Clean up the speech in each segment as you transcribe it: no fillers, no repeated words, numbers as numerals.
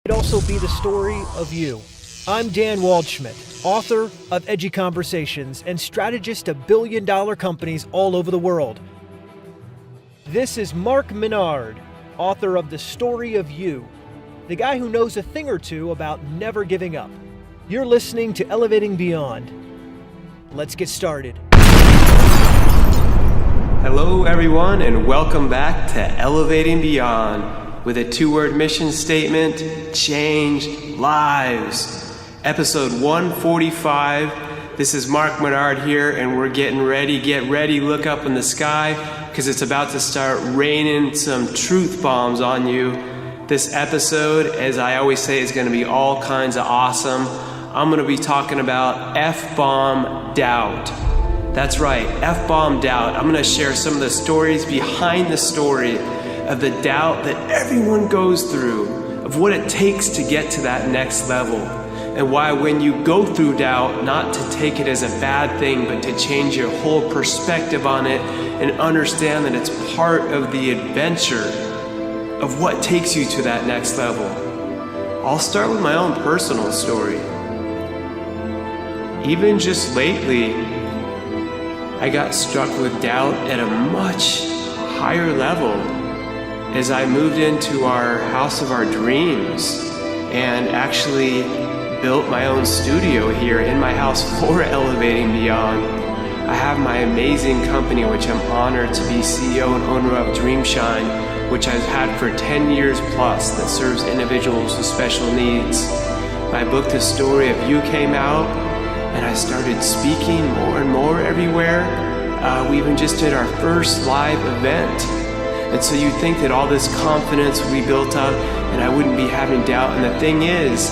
It also be the story of you. I'm Dan Waldschmidt, author of Edgy Conversations and strategist to billion-dollar companies all over the world. This is Mark Minard, author of The Story of You, the guy who knows a thing or two about never giving up. You're listening to Elevating Beyond. Let's get started. Hello everyone, and welcome back to Elevating Beyond with a two-word mission statement: change lives. Episode 145. This is Mark Minard here, and we're getting ready. Get ready, look up in the sky, because it's about to start raining some truth bombs on you. This episode, as I always say, is going to be all kinds of awesome. I'm going to be talking about F-bomb doubt. That's right, F-bomb doubt. I'm going to share some of the stories behind the story of the doubt that everyone goes through, of what it takes to get to that next level, and why when you go through doubt, not to take it as a bad thing, but to change your whole perspective on it and understand that it's part of the adventure of what takes you to that next level. I'll start with my own personal story. Even just lately, I got struck with doubt at a much higher level as I moved into our house of our dreams and actually built my own studio here in my house for Elevating Beyond. I have my amazing company, which I'm honored to be CEO and owner of, Dreamshine, which I've had for 10 years plus, that serves individuals with special needs. My book, The Story of You, came out, and I started speaking more and more everywhere. We even just did our first live event. And so you'd think that all this confidence would be built up and I wouldn't be having doubt. And the thing is,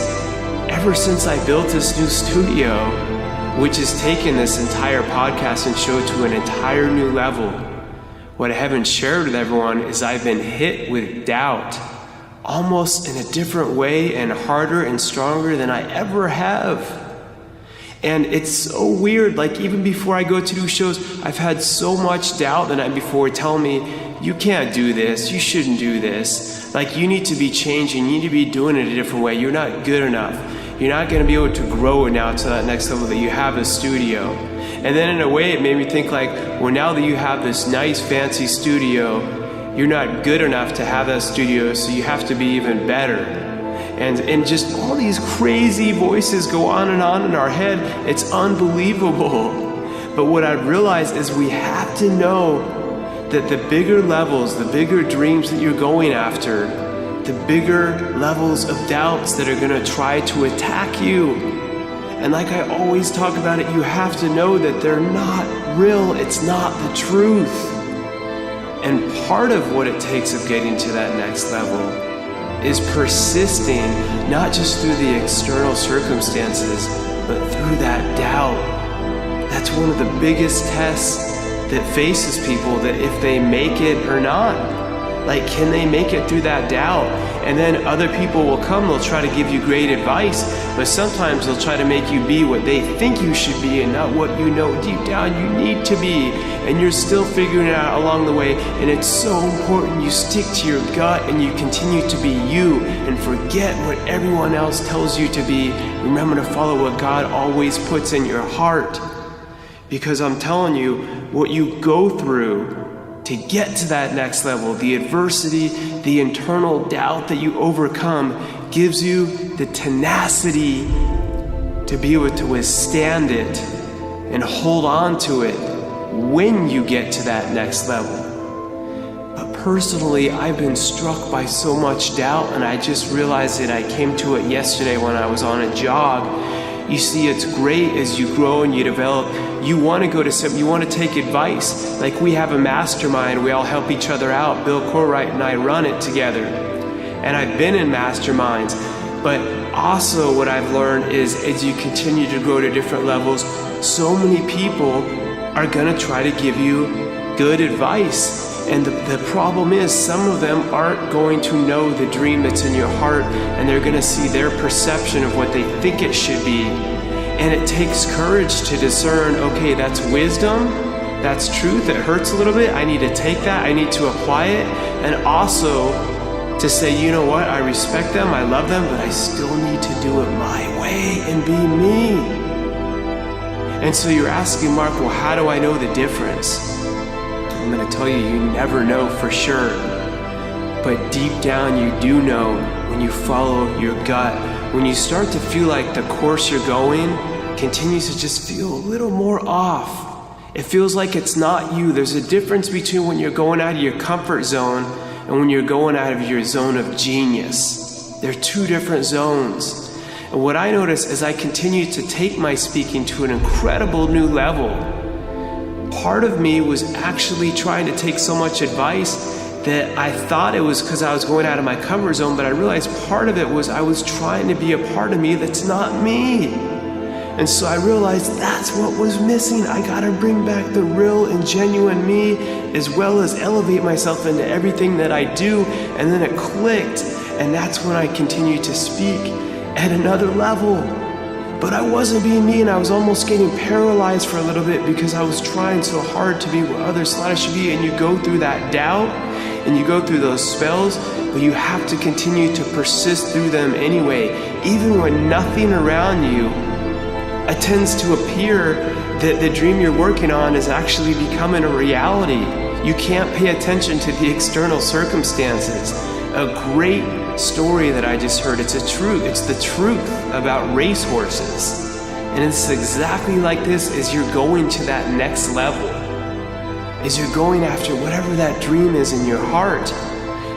ever since I built this new studio, which has taken this entire podcast and show to an entire new level, what I haven't shared with everyone is I've been hit with doubt, almost in a different way and harder and stronger than I ever have. And it's so weird, like even before I go to do shows, I've had so much doubt the night before telling me, you can't do this, you shouldn't do this. Like you need to be changing, you need to be doing it a different way, you're not good enough. You're not gonna be able to grow now to that next level that you have a studio. And then in a way it made me think like, well, now that you have this nice fancy studio, you're not good enough to have that studio, so you have to be even better. And just all these crazy voices go on in our head. It's unbelievable. But what I realized is we have to know that the bigger levels, the bigger dreams that you're going after, the bigger levels of doubts that are gonna try to attack you. And like I always talk about it, you have to know that they're not real. It's not the truth. And part of what it takes of getting to that next level is persisting, not just through the external circumstances, but through that doubt. That's one of the biggest tests that faces people, that if they make it or not. Like, can they make it through that doubt? And then other people will come, they'll try to give you great advice, but sometimes they'll try to make you be what they think you should be and not what you know deep down you need to be. And you're still figuring it out along the way, and it's so important you stick to your gut and you continue to be you and forget what everyone else tells you to be. Remember to follow what God always puts in your heart. Because I'm telling you, what you go through to get to that next level, the adversity, the internal doubt that you overcome, gives you the tenacity to be able to withstand it and hold on to it when you get to that next level. But personally, I've been struck by so much doubt, and I just realized that I came to it yesterday when I was on a jog. You see, it's great as you grow and you develop. You want to go to something, you want to take advice. Like we have a mastermind, we all help each other out. Bill Corwright and I run it together. And I've been in masterminds. But also what I've learned is as you continue to grow to different levels, so many people are going to try to give you good advice. And the problem is some of them aren't going to know the dream that's in your heart, and they're going to see their perception of what they think it should be. And it takes courage to discern, okay, that's wisdom, that's truth, it hurts a little bit, I need to take that, I need to apply it. And also, to say, you know what, I respect them, I love them, but I still need to do it my way and be me. And so you're asking, Mark, well, how do I know the difference? I'm going to tell you, you never know for sure. But deep down, you do know when you follow your gut. When you start to feel like the course you're going continues to just feel a little more off. It feels like it's not you. There's a difference between when you're going out of your comfort zone and when you're going out of your zone of genius. They're two different zones. And what I noticed as I continued to take my speaking to an incredible new level, part of me was actually trying to take so much advice that I thought it was because I was going out of my comfort zone, but I realized part of it was I was trying to be a part of me that's not me. And so I realized that's what was missing. I gotta bring back the real and genuine me, as well as elevate myself into everything that I do. And then it clicked, and that's when I continued to speak at another level. But I wasn't being me, and I was almost getting paralyzed for a little bit because I was trying so hard to be what others thought I should be. And you go through that doubt, and you go through those spells, but you have to continue to persist through them anyway, even when nothing around you tends to appear that the dream you're working on is actually becoming a reality. You can't pay attention to the external circumstances. A great story that I just heard, it's the truth about racehorses. And it's exactly like this as you're going to that next level, as you're going after whatever that dream is in your heart.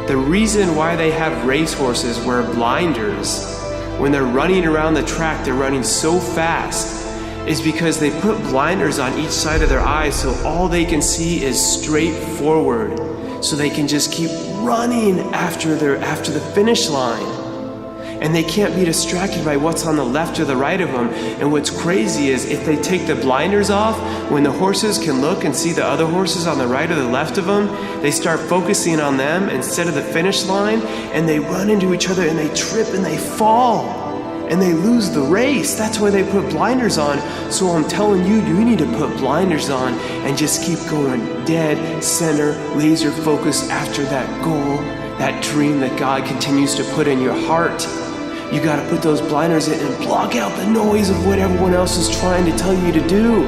The reason why they have racehorses wear blinders when they're running around the track, they're running so fast, is because they put blinders on each side of their eyes so all they can see is straight forward, so they can just keep running after the finish line. And they can't be distracted by what's on the left or the right of them. And what's crazy is if they take the blinders off, when the horses can look and see the other horses on the right or the left of them, they start focusing on them instead of the finish line, and they run into each other and they trip and they fall and they lose the race. That's why they put blinders on. So I'm telling you, you need to put blinders on and just keep going dead center, laser focused after that goal, that dream that God continues to put in your heart. You got to put those blinders in and block out the noise of what everyone else is trying to tell you to do.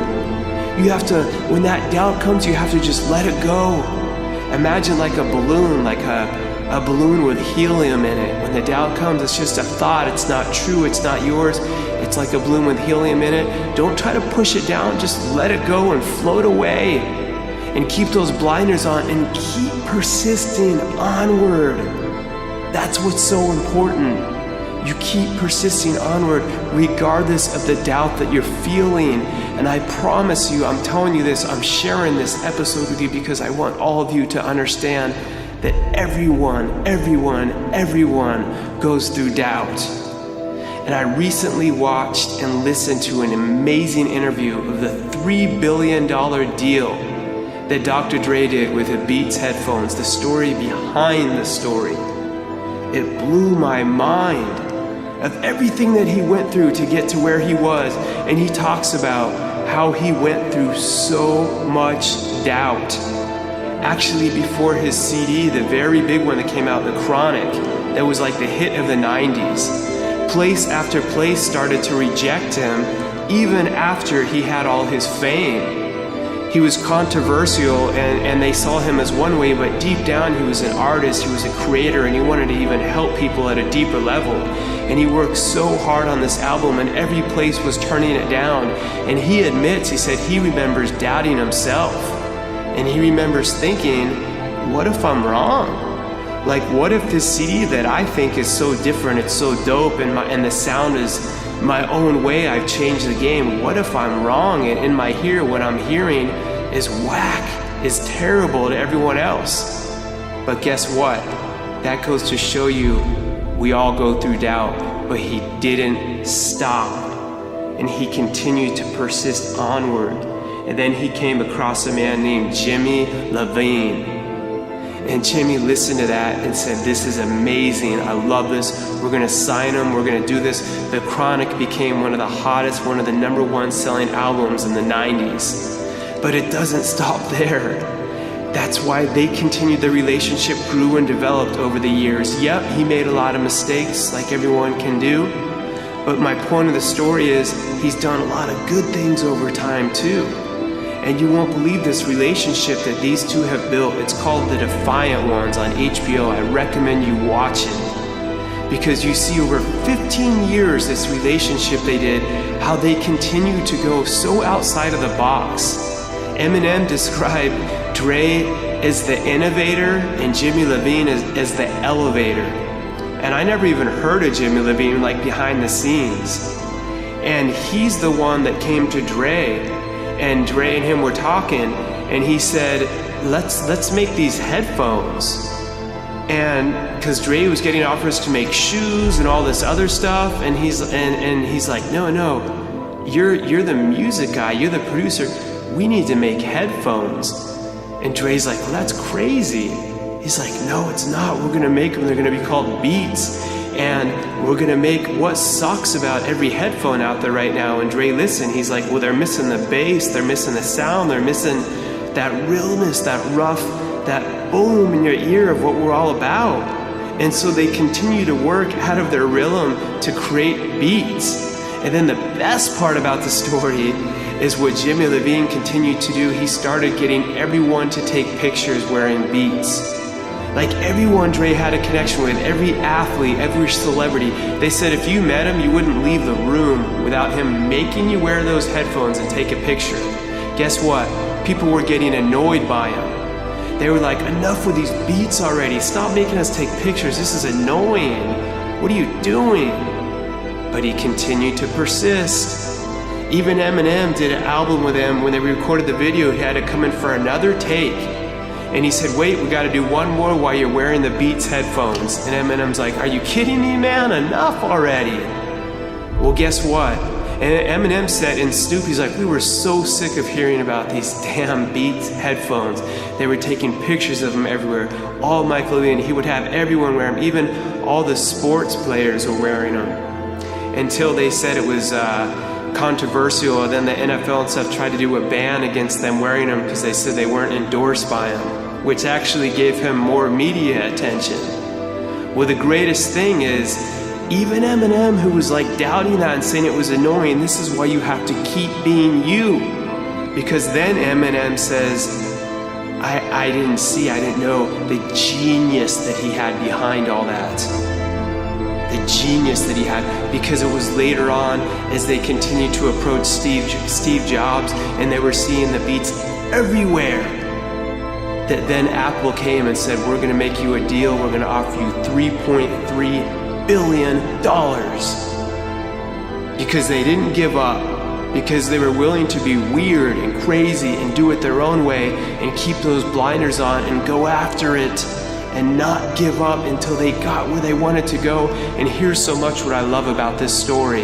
You have to, when that doubt comes, you have to just let it go. Imagine like a balloon, like a balloon with helium in it. When the doubt comes, it's just a thought. It's not true. It's not yours. It's like a balloon with helium in it. Don't try to push it down. Just let it go and float away. And keep those blinders on and keep persisting onward. That's what's so important. You keep persisting onward regardless of the doubt that you're feeling. And I promise you, I'm telling you this, I'm sharing this episode with you because I want all of you to understand that everyone goes through doubt. And I recently watched and listened to an amazing interview of the $3 billion deal that Dr. Dre did with the Beats headphones, the story behind the story. It blew my mind of everything that he went through to get to where he was. And he talks about how he went through so much doubt. Actually, before his CD, the very big one that came out, The Chronic, that was like the hit of the 90s, place after place started to reject him even after he had all his fame. He was controversial and they saw him as one way, but deep down he was an artist, he was a creator, and he wanted to even help people at a deeper level. And he worked so hard on this album and every place was turning it down. And he admits, he said he remembers doubting himself. And he remembers thinking, what if I'm wrong? Like, what if this CD that I think is so different, it's so dope, and the sound is my own way, I've changed the game. What if I'm wrong and in my ear what I'm hearing is whack, is terrible to everyone else? But guess what? That goes to show you we all go through doubt, but he didn't stop. And he continued to persist onward. And then he came across a man named Jimmy Lovine. And Jimmy listened to that and said, this is amazing, I love this, we're gonna sign him, we're gonna do this. The Chronic became one of the hottest, one of the #1 selling albums in the 90s. But it doesn't stop there. That's why they continued. The relationship grew and developed over the years. Yep, he made a lot of mistakes like everyone can do. But my point of the story is he's done a lot of good things over time too. And you won't believe this relationship that these two have built. It's called The Defiant Ones on HBO. I recommend you watch it. Because you see over 15 years this relationship they did, how they continue to go so outside of the box. Eminem described Dre as the innovator and Jimmy Lovine as the elevator. And I never even heard of Jimmy Lovine like behind the scenes. And he's the one that came to Dre, and Dre and him were talking, and he said, let's make these headphones. And because Dre was getting offers to make shoes and all this other stuff, and he's like, no, you're the music guy, you're the producer. We need to make headphones. And Dre's like, well, that's crazy. He's like, no, it's not. We're gonna make them. They're gonna be called Beats, and we're gonna make what sucks about every headphone out there right now. And Dre listened. He's like, well, they're missing the bass, they're missing the sound, they're missing that realness, that rough, that boom in your ear of what we're all about. And so they continue to work out of their rhythm to create beats. And then the best part about the story is what Jimmy Lovine continued to do. He started getting everyone to take pictures wearing Beats. Like everyone Dre had a connection with, every athlete, every celebrity. They said if you met him, you wouldn't leave the room without him making you wear those headphones and take a picture. Guess what? People were getting annoyed by him. They were like, enough with these beats already. Stop making us take pictures. This is annoying. What are you doing? But he continued to persist. Even Eminem did an album with him. When they recorded the video, he had to come in for another take. And he said, wait, we got to do one more while you're wearing the Beats headphones. And Eminem's like, are you kidding me, man? Enough already. Well, guess what? And Eminem said in Snoop, he's like, we were so sick of hearing about these damn Beats headphones. They were taking pictures of them everywhere. All Mike Lovine, he would have everyone wear them. Even all the sports players were wearing them. Until they said it was controversial, and then the NFL and stuff tried to do a ban against them wearing them because they said they weren't endorsed by him, which actually gave him more media attention. Well, the greatest thing is, even Eminem, who was like doubting that and saying it was annoying, this is why you have to keep being you. Because then Eminem says, I didn't know the genius that he had behind all that. The genius that he had, because it was later on as they continued to approach Steve Jobs and they were seeing the Beats everywhere, that then Apple came and said, we're gonna make you a deal, we're gonna offer you $3.3 billion. Because they didn't give up, because they were willing to be weird and crazy and do it their own way and keep those blinders on and go after it and not give up until they got where they wanted to go. And here's so much what I love about this story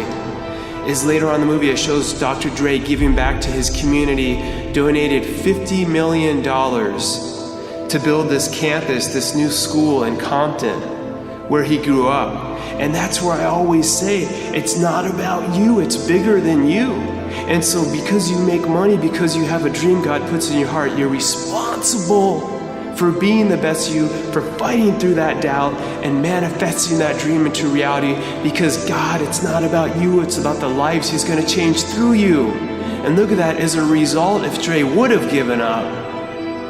is later on in the movie it shows Dr. Dre giving back to his community, donated $50 million to build this campus, this new school in Compton where he grew up. And that's where I always say, it's not about you, it's bigger than you. And so because you make money, because you have a dream God puts in your heart, you're responsible for being the best you, for fighting through that doubt and manifesting that dream into reality, because God, it's not about you, it's about the lives He's gonna change through you. And look at that, as a result, if Dre would have given up,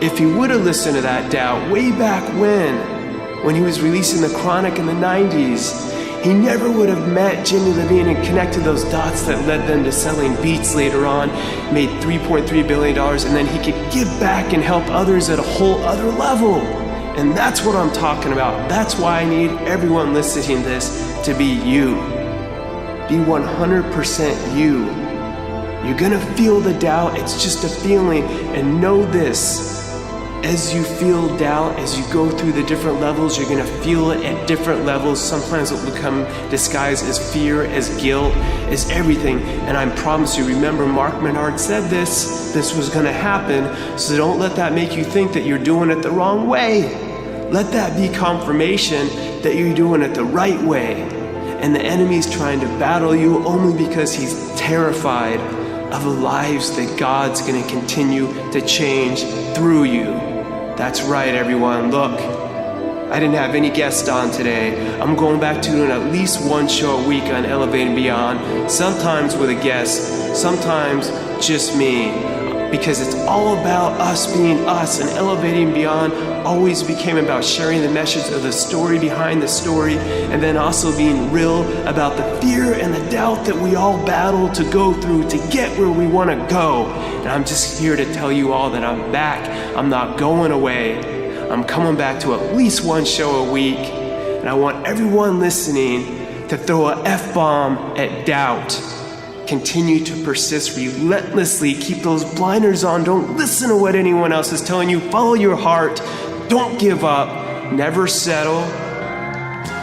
if he would have listened to that doubt way back when he was releasing The Chronic in the 90s, he never would have met Jimmy Lovine and connected those dots that led them to selling Beats later on, made $3.3 billion, and then he could give back and help others at a whole other level. And that's what I'm talking about. That's why I need everyone listening to this to be you. Be 100% you. You're gonna feel the doubt, it's just a feeling, and know this. As you feel doubt, as you go through the different levels, you're gonna feel it at different levels. Sometimes it'll become disguised as fear, as guilt, as everything. And I promise you, remember Mark Minard said this was gonna happen, so don't let that make you think that you're doing it the wrong way. Let that be confirmation that you're doing it the right way. And the enemy's trying to battle you only because he's terrified of the lives that God's gonna continue to change through you. That's right, everyone. Look, I didn't have any guests on today. I'm going back to doing at least one show a week on Elevate and Beyond, sometimes with a guest, sometimes just me, because it's all about us being us, and Elevating Beyond always became about sharing the message of the story behind the story, and then also being real about the fear and the doubt that we all battle to go through to get where we want to go. And I'm just here to tell you all that I'm back. I'm not going away. I'm coming back to at least one show a week, and I want everyone listening to throw a F-bomb at doubt. Continue to persist relentlessly. Keep those blinders on. Don't listen to what anyone else is telling you. Follow your heart. Don't give up. Never settle.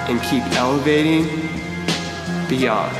And keep elevating beyond.